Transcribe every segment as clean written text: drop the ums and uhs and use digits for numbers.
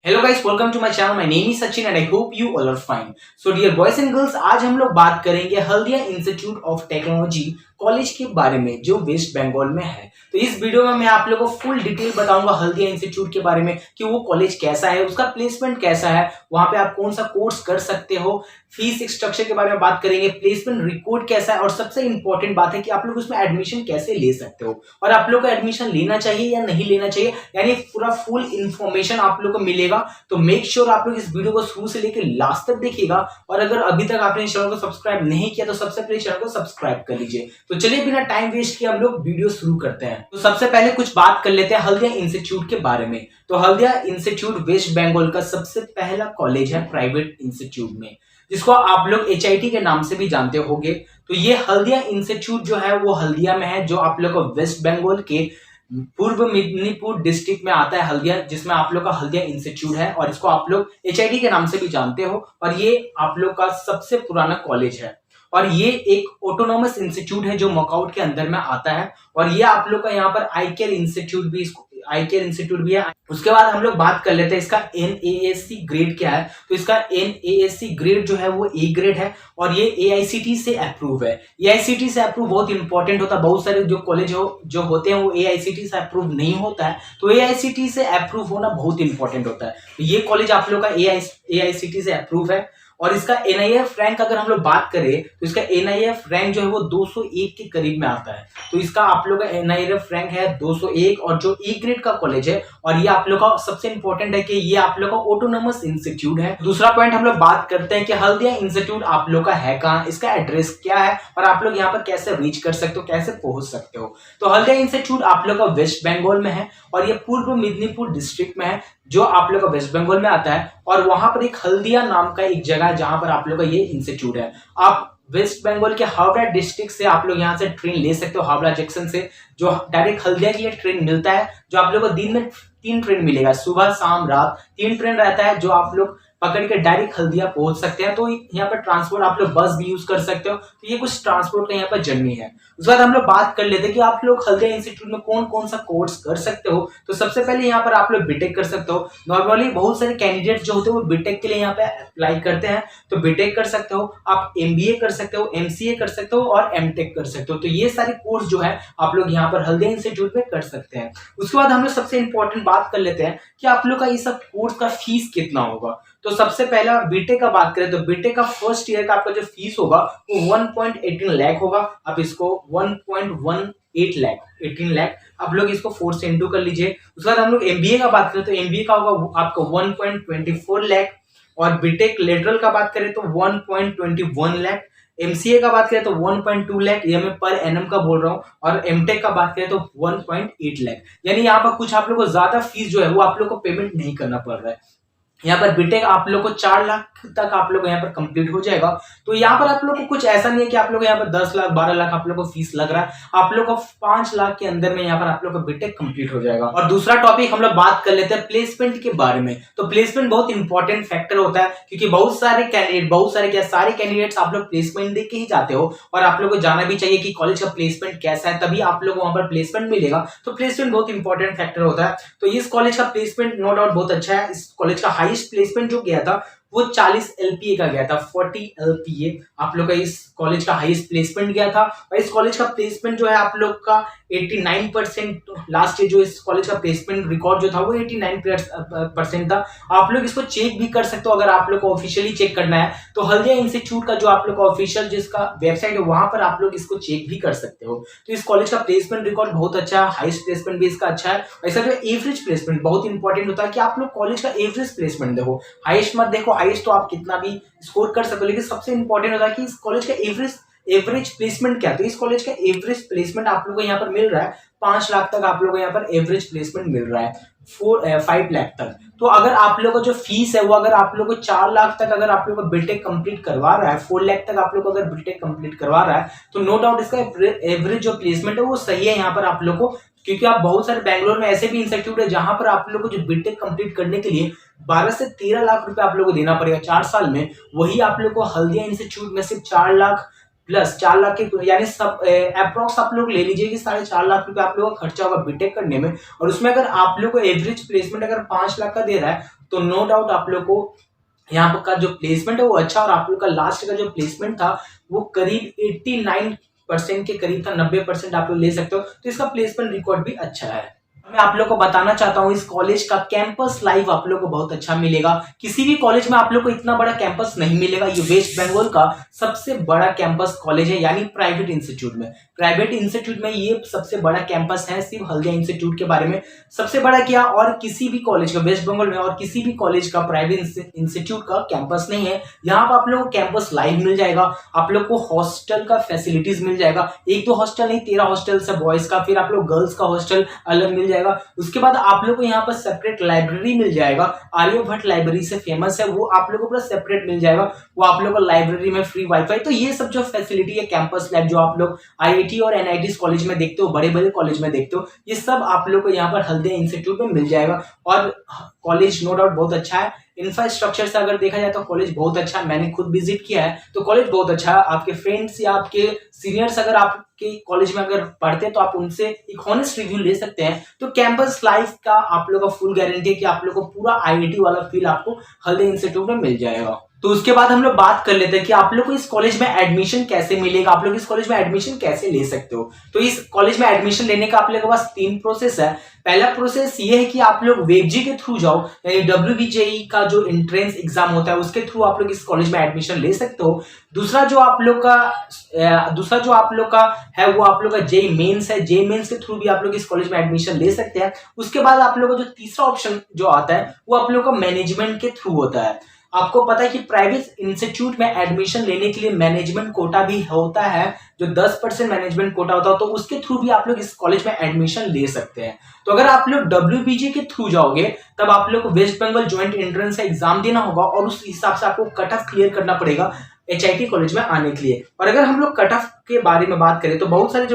Hello guys, welcome to my channel. My name is Sachin and I hope you all are fine. So dear boys and girls, आज हम लोग बात करेंगे Haldia institute of technology college के बारे में जो वेस्ट बंगाल में है। तो इस वीडियो में मैं आप लोगों को फुल डिटेल बताऊंगा हल्दिया इंस्टीट्यूट के बारे में कि वो कॉलेज कैसा है, उसका प्लेसमेंट कैसा है, वहां पे आप कौन सा कोर्स कर सकते हो, फीस स्ट्रक्चर के बारे में बात करेंगे, प्लेसमेंट रिकॉर्ड कैसा है और सबसे इंपॉर्टेंट बात है कि आप लोग उसमें एडमिशन कैसे ले सकते हो और आप लोग को एडमिशन लेना चाहिए या नहीं लेना चाहिए, यानी पूरा फुल इंफॉर्मेशन आप लोग को मिलेगा। तो मेक श्योर आप लोग इस वीडियो को शुरू से लेकर लास्ट तक देखिएगा और अगर अभी तक आपने चैनल को सब्सक्राइब नहीं किया तो सबसे पहले चैनल को सब्सक्राइब कर लीजिए। तो चलिए बिना टाइम वेस्ट किए हम लोग वीडियो शुरू करते हैं। तो सबसे पहले कुछ बात कर लेते हैं हल्दिया इंस्टीट्यूट के बारे में। तो हल्दिया इंस्टीट्यूट वेस्ट बंगाल का सबसे पहला कॉलेज है प्राइवेट इंस्टीट्यूट में, जिसको आप लोग HIT के नाम से भी जानते होंगे। तो ये हल्दिया इंस्टीट्यूट जो है वो हल्दिया में है, जो आप लोग को वेस्ट बंगाल के पूर्व मेदिनीपुर डिस्ट्रिक्ट में आता है हल्दिया, जिसमें आप लोग का हल्दिया इंस्टीट्यूट है और इसको आप लोग HIT के नाम से भी जानते हो। और ये आप लोग का सबसे पुराना कॉलेज है और ये एक ऑटोनॉमस इंस्टीट्यूट है जो मकाउट के अंदर में आता है। और ये आप लोग का यहाँ पर आई केयर इंस्टीट्यूट भी है। उसके बाद हम लोग बात कर लेते हैं इसका NASC ग्रेड क्या है। तो इसका NASC ग्रेड जो है वो A ग्रेड है और ये AICTE से अप्रूव है। AICTE से अप्रूव बहुत इंपॉर्टेंट होता है, बहुत सारे जो कॉलेज जो होते हैं वो AICTE से अप्रूव नहीं होता है, तो AICTE से अप्रूव होना बहुत इंपॉर्टेंट होता है। तो ये कॉलेज आप लोग का AICTE से अप्रूव है। और इसका NIF रैंक अगर हम लोग बात करें तो इसका NIF रैंक जो है वो 201 के करीब में आता है। तो इसका आप लोग का NIF रैंक है 201 और जो E ग्रेड का कॉलेज है। और ये आप लोग का सबसे इंपॉर्टेंट है कि ये आप लोग का ऑटोनॉमस इंस्टीट्यूट है। दूसरा पॉइंट हम लोग बात करते हैं कि हल्दिया इंस्टीट्यूट आप लोग का है कहाँ, इसका एड्रेस क्या है और आप लोग यहाँ पर कैसे रीच कर सकते हो, कैसे पहुंच सकते हो। तो हल्दिया इंस्टीट्यूट आप लोग का वेस्ट बंगाल में है और ये पूर्व मेदिनीपुर डिस्ट्रिक्ट में है, जो आप लोग का वेस्ट बंगाल में आता है। और वहां पर एक हल्दिया नाम का एक जगह है जहां पर आप लोग का ये इंस्टीट्यूट है। आप वेस्ट बंगाल के हावड़ा डिस्ट्रिक्ट से आप लोग यहाँ से ट्रेन ले सकते हो, हावड़ा जंक्शन से जो डायरेक्ट हल्दिया के लिए ट्रेन मिलता है, जो आप लोग को दिन में 3 ट्रेन मिलेगा, सुबह शाम रात 3 ट्रेन रहता है, जो आप लोग पकड़ के डायरेक्ट हल्दिया पहुंच सकते हैं। तो यहाँ पर ट्रांसपोर्ट आप लोग बस भी यूज कर सकते हो। तो ये कुछ ट्रांसपोर्ट का यहाँ पर जर्नी है। उसके बाद हम लोग बात कर लेते हैं कि आप लोग हल्दिया इंस्टीट्यूट में कौन कौन सा कोर्स कर सकते हो। तो सबसे पहले यहाँ पर आप लोग बीटेक कर सकते हो। नॉर्मली बहुत सारे कैंडिडेट जो होते हैं वो बीटेक के लिए यहाँ पे अप्लाई करते हैं, तो बीटेक कर सकते हो, आप MBA कर सकते हो, MCA कर सकते हो और MTech कर सकते हो। तो ये सारे कोर्स जो है आप लोग यहाँ पर हल्दिया इंस्टीट्यूट में कर सकते हैं। उसके बाद हम लोग सबसे इंपॉर्टेंट बात कर लेते हैं कि आप लोग का ये सब कोर्स का फीस कितना होगा। तो सबसे पहला बीटेक का बात करें तो बीटेक का फर्स्ट ईयर का आपका जो फीस होगा वो 1.18 लाख होगा। आप इसको 1.18 लाख आप लोग इसको 4 से इंटू कर लीजिए। उसके बाद हम लोग MBA का बात करें तो MBA का होगा आपका 1.24 लाख और बीटेक लेटरल का बात करें तो 1.21 लाख। MCA का बात करें तो 1.2 लाख, ये मैं पर एनम का बोल रहा हूँ। और MTech का बात करें तो 1.8 लाख। यानी यहाँ पर कुछ आप लोग को ज्यादा फीस जो है वो आप लोग को पेमेंट नहीं करना पड़ रहा है। यहाँ पर बीटेक आप लोग को 4 लाख तक आप लोग यहाँ पर कंप्लीट हो जाएगा। तो यहाँ पर आप लोग को कुछ ऐसा नहीं है कि आप लोग यहाँ पर 10 लाख 12 लाख आप लोग को फीस लग रहा है। आप लोग को 5 लाख के अंदर में यहाँ पर आप लोग को बीटेक कंप्लीट हो जाएगा। और दूसरा टॉपिक हम लोग बात कर लेते हैं प्लेसमेंट के बारे में। तो प्लेसमेंट बहुत इंपॉर्टेंट फैक्टर होता है, क्योंकि सारे कैंडिडेट्स आप लोग प्लेसमेंट दे के ही जाते हो और आप लोग को जाना भी चाहिए कि कॉलेज का प्लेसमेंट कैसा है, तभी आप लोग को वहां पर प्लेसमेंट मिलेगा। तो प्लेसमेंट बहुत इंपॉर्टेंट फैक्टर होता है। तो इस कॉलेज का प्लेसमेंट नो डाउट बहुत अच्छा है। इस कॉलेज का हाईएस्ट प्लेसमेंट जो गया था वो 40 LPA का गया था, 40 LPA आप लोग का इस कॉलेज का हाईएस्ट प्लेसमेंट गया था। और इस कॉलेज का प्लेसमेंट जो है आप लोग का 89% लास्ट ईयर जो इस कॉलेज का प्लेसमेंट रिकॉर्ड जो था वो 89% था। आप लोग इसको चेक भी कर सकते हो अगर आप लोग को ऑफिशियली चेक करना है तो हल्दिया इंस्टीट्यूट का जो आप लोग का ऑफिशियल जिसका वेबसाइट है वहां पर आप लोग इसको चेक भी कर सकते हो। तो इस कॉलेज का प्लेसमेंट रिकॉर्ड बहुत अच्छा है, हाईएस्ट प्लेसमेंट भी इसका अच्छा है। ऐसा जो एवरेज प्लेसमेंट बहुत इंपॉर्टेंट होता है कि आप लोग कॉलेज का एवरेज प्लेसमेंट देखो, हाईएस्ट मत देखो। हाईएस्ट तो आप कितना भी स्कोर कर सकते हो, लेकिन सबसे इंपॉर्टेंट होता है कि इस कॉलेज का एवरेज प्लेसमेंट क्या है। तो इस कॉलेज का एवरेज प्लेसमेंट आप लोगों को यहाँ पर मिल रहा है 5 लाख तक आप लोगों को यहाँ पर एवरेज प्लेसमेंट मिल रहा है, 5 लाख तक। तो अगर आप लोगों को जो फीस है वो अगर आप लोगों को 4 लाख तक अगर आप लोगों को बीटेक कंप्लीट करवा रहा है, 4 लाख तक आप लोगों को अगर बीटेक कंप्लीट करवा रहा है तो नो डाउट इसका एवरेज जो प्लेसमेंट है वो सही है यहाँ पर आप लोग को। क्योंकि आप बहुत सारे बैंगलोर में ऐसे भी इंस्टीट्यूट है जहां पर आप लोग को जो बीटेक कंप्लीट करने के लिए 12 से 13 लाख रुपए आप लोग को देना पड़ेगा 4 साल में। वही आप लोग को हल्दिया इंस्टीट्यूट में सिर्फ 4 लाख प्लस 4 लाख के यानी सब अप्रॉक्स आप लोग ले लीजिए कि 4.5 लाख रुपए आप लोगों का खर्चा होगा बीटेक करने में। और उसमें अगर आप लोग को एवरेज प्लेसमेंट अगर 5 लाख का दे रहा है तो नो डाउट आप लोग को यहाँ पर का जो प्लेसमेंट है वो अच्छा, और आप लोग का लास्ट का जो प्लेसमेंट था वो करीब 89% के करीब था, 90% आप लोग ले सकते हो। तो इसका प्लेसमेंट रिकॉर्ड भी अच्छा है। मैं आप लोग को बताना चाहता हूँ इस कॉलेज का कैंपस लाइफ आप लोग को बहुत अच्छा मिलेगा। किसी भी कॉलेज में आप लोग को इतना बड़ा कैंपस नहीं मिलेगा। ये वेस्ट बंगाल का सबसे बड़ा कैंपस कॉलेज है, यानी प्राइवेट इंस्टीट्यूट में। प्राइवेट इंस्टीट्यूट में ये सबसे बड़ा कैंपस है। सिर्फ हल्दिया इंस्टीट्यूट के बारे में सबसे बड़ा क्या, और किसी भी कॉलेज का वेस्ट बंगाल में और किसी भी कॉलेज का प्राइवेट इंस्टीट्यूट का कैंपस नहीं है। यहाँ पर आप लोग को कैंपस लाइव मिल जाएगा, आप लोग को हॉस्टल का फैसिलिटीज मिल जाएगा। एक तो हॉस्टल नहीं, 13 हॉस्टल्स है बॉयज का, फिर आप लोग गर्ल्स का हॉस्टल अलग मिल जाएगा। उसके बाद आप लोग को यहाँ पर सेपरेट लाइब्रेरी मिल जाएगा। आर्यभट्ट लाइब्रेरी से फेमस है, वो आप लोग को पूरा सेपरेट मिल जाएगा। वो आप लोग को लाइब्रेरी में फ्री वाईफाई, तो ये सब जो फैसिलिटी है कैंपस लैब जो आप लोग आईआईटी और एनआईटी कॉलेज में देखते हो, बड़े बड़े कॉलेज में देखते हो, ये सब आप लोग को यहाँ पर हल्दिया इंस्टीट्यूट में मिल जाएगा। और कॉलेज नो डाउट बहुत अच्छा है। इंफ्रास्ट्रक्चर से अगर देखा जाए तो कॉलेज बहुत अच्छा है, मैंने खुद विजिट किया है, तो कॉलेज बहुत अच्छा है। आपके फ्रेंड्स या आपके सीनियर्स अगर आपके कॉलेज में अगर पढ़ते हैं तो आप उनसे एक हॉनेस्ट रिव्यू ले सकते हैं। तो कैंपस लाइफ का आप लोग का फुल गारंटी है कि आप लोग को पूरा आईआईटी वाला फील आपको हल्दिया इंस्टीट्यूट में मिल जाएगा। तो उसके बाद हम लोग बात कर लेते हैं कि आप लोग को इस कॉलेज में एडमिशन कैसे मिलेगा, आप लोग इस कॉलेज में एडमिशन कैसे ले सकते हो। तो इस कॉलेज में एडमिशन लेने का आप लोग के पास 3 प्रोसेस है। पहला प्रोसेस ये है कि आप लोग वेबजी के थ्रू जाओ, यानी WBJE का जो एंट्रेंस एग्जाम होता है उसके थ्रू आप लोग इस कॉलेज में एडमिशन ले सकते हो। दूसरा जो आप लोग का है वो आप लोग का जेईई मेंस है, जेईई मेंस के थ्रू भी आप लोग इस कॉलेज में एडमिशन ले सकते हैं। उसके बाद आप लोग का जो तीसरा ऑप्शन जो आता है वो आप लोग का मैनेजमेंट के थ्रू होता है। आपको पता है कि प्राइवेट इंस्टीट्यूट में एडमिशन लेने के लिए मैनेजमेंट कोटा भी होता है, जो 10% मैनेजमेंट कोटा होता है, तो उसके थ्रू भी आप लोग इस कॉलेज में एडमिशन ले सकते हैं। तो अगर आप लोग WBJ के थ्रू जाओगे तब आप लोग को West Bengal joint entrance exam देना होगा, और उस हिसाब से आपको कट ऑफ क्लियर करना पड़ेगा HIT कॉलेज में आने के लिए। और अगर हम लोग कट ऑफ के बारे में बात करें तो बहुत सारे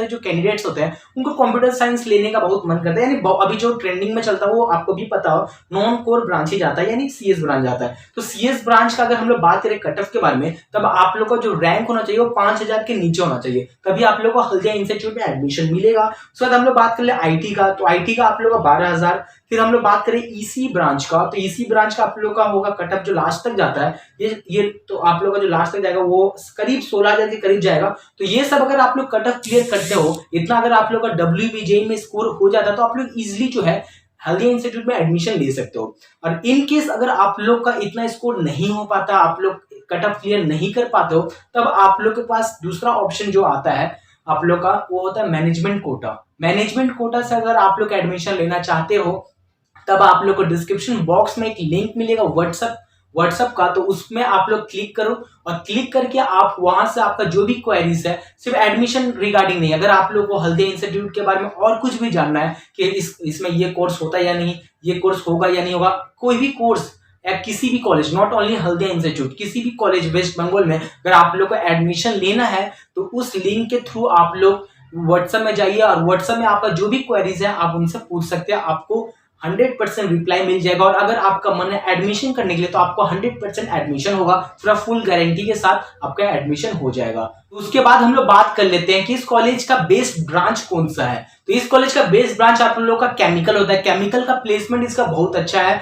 जो कैंडिडेट्स होते हैं उनको कंप्यूटर साइंस लेने का बहुत मन करता है, यानी अभी जो ट्रेंडिंग में चलता है वो आपको भी पता हो, नॉन कोर ब्रांच ही जाता है, यानी CS ब्रांच जाता है। तो CS ब्रांच का अगर हम लोग बात करें कट ऑफ के बारे में, तब आप लोग का जो रैंक होना चाहिए वो 5000 के नीचे होना चाहिए, तभी आप लोग को हल्दिया इंस्टीट्यूट में एडमिशन मिलेगा। उसके बाद हम लोग बात कर ले IT का, तो IT का आप लोग का 12000। फिर हम लोग बात करें EC ब्रांच का, तो EC ब्रांच का आप लोग का होगा कट ऑफ जो लास्ट तक जाता है, ये तो आप लोग का जो लास्ट तक जाएगा वो करीब 16000 के करीब जाएगा। तो ये सब अगर आप लोग कट ऑफ क्लियर करते हो, इतना अगर आप लोग का WBJ में स्कोर हो जाता है तो आप लोग इजिली जो है हल्दिया इंस्टीट्यूट में एडमिशन ले सकते हो। और इन केस अगर आप लोग का इतना स्कोर नहीं हो पाता, आप लोग कट ऑफ क्लियर नहीं कर पाते हो, तब आप लोग के पास दूसरा ऑप्शन जो आता है आप लोग का वो होता है मैनेजमेंट कोटा। मैनेजमेंट कोटा से अगर आप लोग एडमिशन लेना चाहते हो तब आप लोग को डिस्क्रिप्शन बॉक्स में एक लिंक मिलेगा व्हाट्सएप का, तो उसमें आप लोग क्लिक करो, और क्लिक करके आप वहां से आपका जो भी क्वेरीज है, सिर्फ एडमिशन रिगार्डिंग नहीं, अगर आप लोग को हल्दिया इंस्टीट्यूट के बारे में और कुछ भी जानना है कि इसमें ये कोर्स होता है या नहीं, ये कोर्स होगा या नहीं होगा, कोई भी कोर्स या किसी भी college, not only Haldia institute, किसी भी कॉलेज वेस्ट बंगाल में अगर आप लोग को एडमिशन लेना है तो उस लिंक के थ्रू आप लोग व्हाट्सएप में जाइए, और व्हाट्सएप में आपका जो भी क्वेरीज है आप उनसे पूछ सकते हैं, आपको 100% रिप्लाई मिल जाएगा। और अगर आपका मन है एडमिशन करने के लिए तो आपको 100% एडमिशन होगा, पूरा फुल गारंटी के साथ आपका एडमिशन हो जाएगा। तो उसके बाद हम लोग बात कर लेते हैं कि इस कॉलेज का बेस्ट ब्रांच कौन सा है। तो इस कॉलेज का बेस्ट ब्रांच आप लोग का केमिकल होता है। केमिकल का प्लेसमेंट इसका बहुत अच्छा है।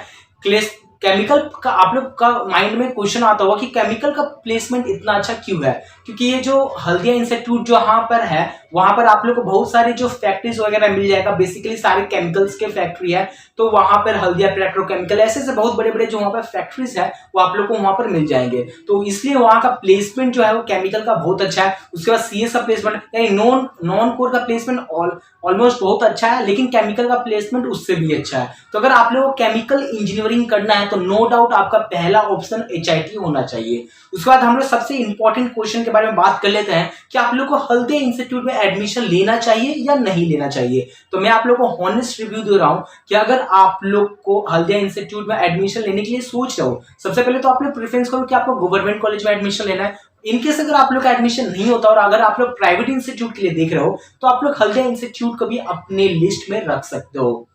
केमिकल का आप लोग का माइंड में क्वेश्चन आता होगा कि केमिकल का प्लेसमेंट इतना अच्छा क्यों है, क्योंकि ये जो हल्दिया इंस्टीट्यूट जो यहाँ पर है वहां पर आप लोग को बहुत सारे जो फैक्ट्रीज वगैरह मिल जाएगा, बेसिकली सारे केमिकल्स के फैक्ट्री है, तो वहां पर हल्दिया पेट्रोकेमिकल ऐसे बहुत बड़े बड़े जो वहां पर फैक्ट्रीज है वो आप लोग को वहां पर मिल जाएंगे, तो इसलिए वहां का प्लेसमेंट जो है वो केमिकल का बहुत अच्छा है। उसके बाद CS का प्लेसमेंट यानी नॉन कोर का प्लेसमेंट ऑलमोस्ट बहुत अच्छा है, लेकिन केमिकल का प्लेसमेंट उससे भी अच्छा है। तो अगर आप लोग को केमिकल इंजीनियरिंग करना है तो नो डाउट आपका पहला ऑप्शन HIT होना चाहिए। उसके बाद हम लोग सबसे इंपॉर्टेंट क्वेश्चन के बारे में बात कर लेते हैं कि आप लोग को हल्दिया इंस्टीट्यूट में एडमिशन लेना चाहिए या नहीं लेना चाहिए। तो मैं आप लोग को हॉनेस्ट रिव्यू दे रहा हूं कि अगर आप लोग को हल्दिया इंस्टीट्यूट में एडमिशन लेने के लिए सोच रहे हो, सबसे पहले तो आप लोग प्रेफरेंस करो कि आपको गवर्नमेंट कॉलेज में एडमिशन लेना है। इनकेस अगर आप लोग का एडमिशन नहीं होता और अगर आप लोग प्राइवेट इंस्टीट्यूट के लिए देख रहे हो तो आप लोग हल्दिया इंस्टीट्यूट को भी अपने लिस्ट में रख सकते हो।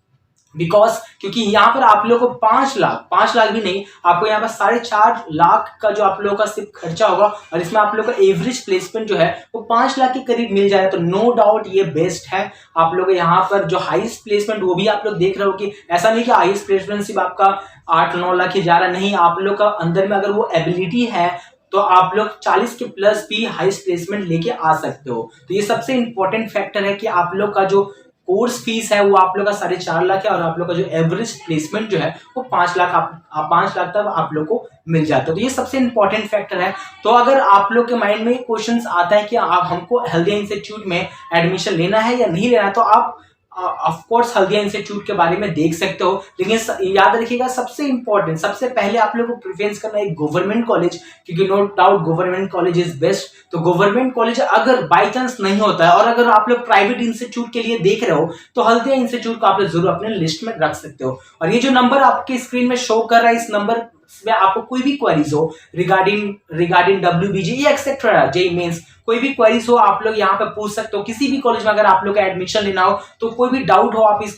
बिकॉज क्योंकि यहाँ पर आप लोगों को 5 लाख भी नहीं, आपको यहाँ पर 4.5 लाख का जो आप लोगों का सिर्फ खर्चा होगा और इसमें आप लोगों का एवरेज प्लेसमेंट जो है वो 5 लाख के करीब मिल जाए तो नो डाउट ये बेस्ट है। आप लोग यहाँ पर जो हाईएस्ट प्लेसमेंट वो भी आप लोग देख रहे हो कि ऐसा नहीं कि हाईएस्ट प्लेसमेंट सिर्फ आपका 8-9 लाख ही जा रहा, नहीं, आप लोग का अंदर में अगर वो एबिलिटी है तो आप लोग 40 के प्लस भी हाईएस्ट प्लेसमेंट लेके आ सकते हो। तो ये सबसे इंपॉर्टेंट फैक्टर है कि आप लोग का जो कोर्स फीस है वो आप लोग का 4.5 लाख है और आप लोग का जो एवरेज प्लेसमेंट जो है वो 5 लाख, आप 5 लाख तक आप लोग को मिल जाता है। तो ये सबसे इंपॉर्टेंट फैक्टर है। तो अगर आप लोग के माइंड में क्वेश्चन आता है कि आप हमको हल्दिया इंस्टीट्यूट में एडमिशन लेना है या नहीं लेना, तो आप ऑफ कोर्स हल्दिया इंस्टीट्यूट के बारे में देख सकते हो, लेकिन याद रखिएगा सबसे इंपॉर्टेंट, सबसे पहले आप लोग को प्रेफरेंस करना है गवर्नमेंट कॉलेज, क्योंकि no doubt government college is best. तो गवर्नमेंट कॉलेज अगर बाई चांस नहीं होता है और अगर आप लोग प्राइवेट इंस्टीट्यूट के लिए देख रहे हो तो हल्दिया इंस्टीट्यूट को आप लोग जरूर अपने लिस्ट में रख सकते हो। और ये जो नंबर आपके स्क्रीन में शो कर रहा है, इस नंबर में आपको कोई भी क्वेरीज हो regarding WBG etcetera JEE mains, कोई भी क्वेरीज हो आप लोग यहाँ पे पूछ सकते हो। किसी भी कॉलेज में अगर आप लोग का एडमिशन लेना हो तो कोई भी डाउट हो आप इस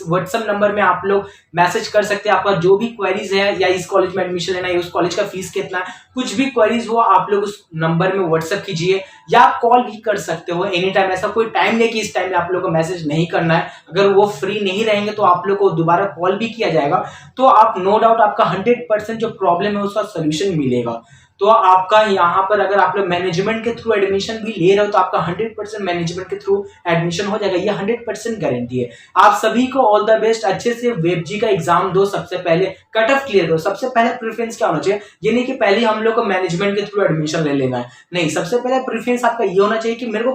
व्हाट्सएप नंबर में आप लोग मैसेज कर सकते हैं। आपका जो भी क्वेरीज है, या इस कॉलेज में एडमिशन लेना है, उस कॉलेज का फीस कितना है, कुछ भी क्वेरीज हो आप लोग उस नंबर में व्हाट्सएप कीजिए या कॉल भी कर सकते हो एनी टाइम। ऐसा कोई टाइम नहीं कि इस टाइम में आप लोग को मैसेज नहीं करना है। अगर वो फ्री नहीं रहेंगे तो आप लोग को दोबारा कॉल भी किया जाएगा, तो आप नो डाउट आपका 100% जो प्रॉब्लम है उसका सोल्यूशन मिलेगा। तो आपका यहाँ पर अगर आप लोग मैनेजमेंट के थ्रू एडमिशन भी ले रहे हो तो आपका 100% मैनेजमेंट के थ्रू एडमिशन हो जाएगा, ये 100% गारंटी है। आप सभी को ऑल द बेस्ट, अच्छे से वेबजी का एग्जाम दो, सबसे पहले कट ऑफ क्लियर करो। सबसे पहले प्रेफरेंस क्या होना चाहिए, ये नहीं कि पहले हम लोग को मैनेजमेंट के थ्रू एडमिशन ले लेना है, नहीं, सबसे पहले प्रेफरेंस आपका ये होना चाहिए कि मेरे को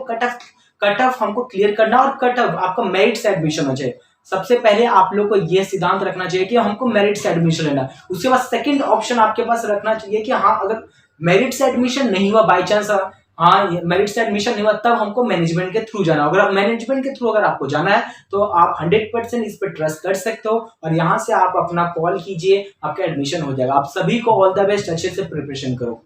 कट ऑफ हमको क्लियर करना और कट ऑफ आपका मेरिट से एडमिशन होना चाहिए। सबसे पहले आप लोग को यह सिद्धांत रखना चाहिए कि हमको मेरिट से एडमिशन लेना है। उसके बाद सेकंड ऑप्शन आपके पास रखना चाहिए कि हाँ, अगर मेरिट से एडमिशन नहीं हुआ बाई चांस, हाँ मेरिट से एडमिशन नहीं हुआ, तब हमको मैनेजमेंट के थ्रू जाना होगा। मैनेजमेंट के थ्रू अगर आपको जाना है तो आप 100% इस पर ट्रस्ट कर सकते हो और यहाँ से आप अपना कॉल कीजिए, आपका एडमिशन हो जाएगा। आप सभी को ऑल द बेस्ट, अच्छे से प्रिपरेशन करो।